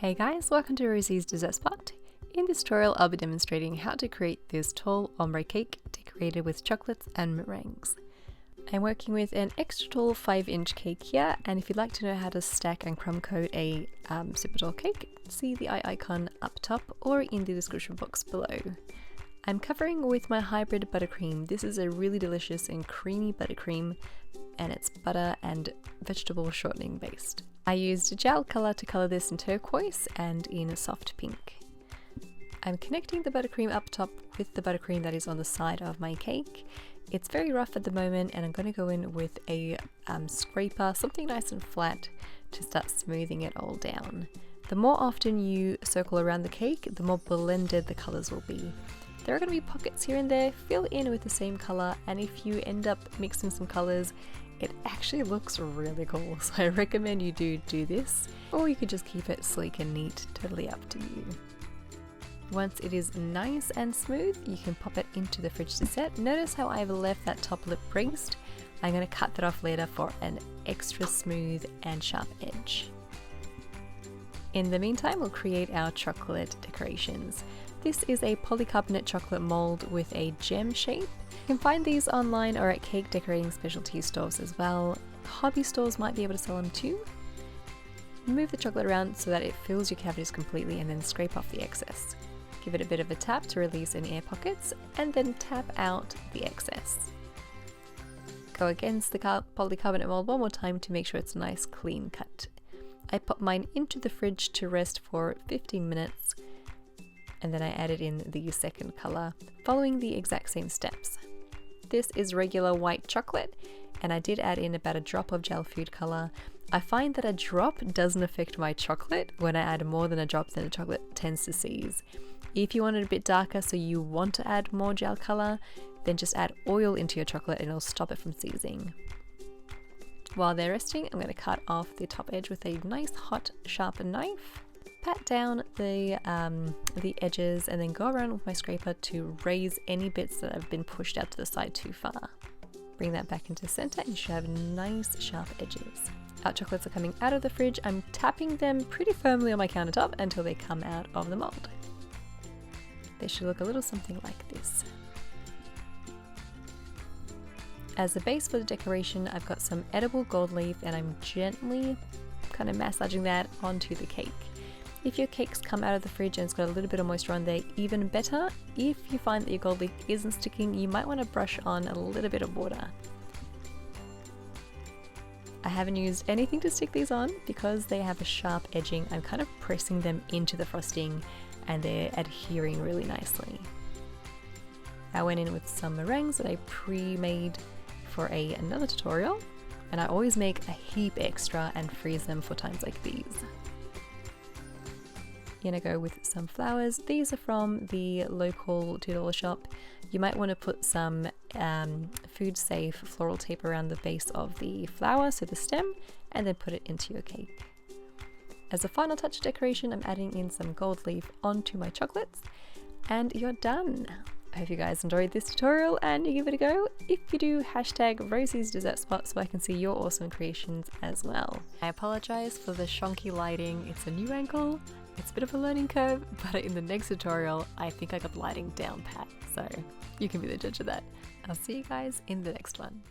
Hey guys, welcome to Rosie's Dessert Spot. In this tutorial I'll be demonstrating how to create this tall ombre cake decorated with chocolates and meringues. I'm working with an extra tall 5-inch cake here, and if you'd like to know how to stack and crumb coat a super tall cake, see the eye icon up top or in the description box below. I'm covering with my hybrid buttercream. This is a really delicious and creamy buttercream, and it's butter and vegetable shortening based. I used a gel colour to colour this in turquoise and in a soft pink. I'm connecting the buttercream up top with the buttercream that is on the side of my cake. It's very rough at the moment, and I'm going to go in with a scraper, something nice and flat, to start smoothing it all down. The more often you circle around the cake, the more blended the colours will be. There are going to be pockets here and there, fill in with the same colour, and if you end up mixing some colours, it actually looks really cool, so I recommend you do this, or you could just keep it sleek and neat, totally up to you. Once it is nice and smooth, you can pop it into the fridge to set. Notice how I've left that top lip braced. I'm going to cut that off later for an extra smooth and sharp edge. In the meantime, we'll create our chocolate decorations. This is a polycarbonate chocolate mold with a gem shape. You can find these online or at cake decorating specialty stores as well. Hobby stores might be able to sell them too. Move the chocolate around so that it fills your cavities completely, and then scrape off the excess. Give it a bit of a tap to release any air pockets, and then tap out the excess. Go against the polycarbonate mold one more time to make sure it's a nice clean cut. I pop mine into the fridge to rest for 15 minutes, and then I added in the second colour, following the exact same steps. This is regular white chocolate, and I did add in about a drop of gel food colour. I find that a drop doesn't affect my chocolate. When I add more than a drop, then the chocolate tends to seize. If you want it a bit darker, so you want to add more gel colour, then just add oil into your chocolate and it'll stop it from seizing. While they're resting, I'm going to cut off the top edge with a nice hot sharp knife. Pat down the edges and then go around with my scraper to raise any bits that have been pushed out to the side too far. Bring that back into center and you should have nice sharp edges. Our chocolates are coming out of the fridge. I'm tapping them pretty firmly on my countertop until they come out of the mold. They should look a little something like this. As a base for the decoration, I've got some edible gold leaf, and I'm gently kind of massaging that onto the cake. If your cakes come out of the fridge and it's got a little bit of moisture on there, even better. If you find that your gold leaf isn't sticking, you might want to brush on a little bit of water. I haven't used anything to stick these on because they have a sharp edging. I'm kind of pressing them into the frosting and they're adhering really nicely. I went in with some meringues that I pre-made for another tutorial, and I always make a heap extra and freeze them for times like these. Gonna go with some flowers. These are from the local $2 shop. You might want to put some food safe floral tape around the base of the flower, so the stem, and then put it into your cake. As a final touch of decoration, I'm adding in some gold leaf onto my chocolates, and you're done. I hope you guys enjoyed this tutorial and you give it a go. If you do, hashtag Rosie's Dessert Spot so I can see your awesome creations as well. I apologize for the shonky lighting. It's a new angle. It's a bit of a learning curve, but in the next tutorial, I think I got the lighting down pat. So you can be the judge of that. I'll see you guys in the next one.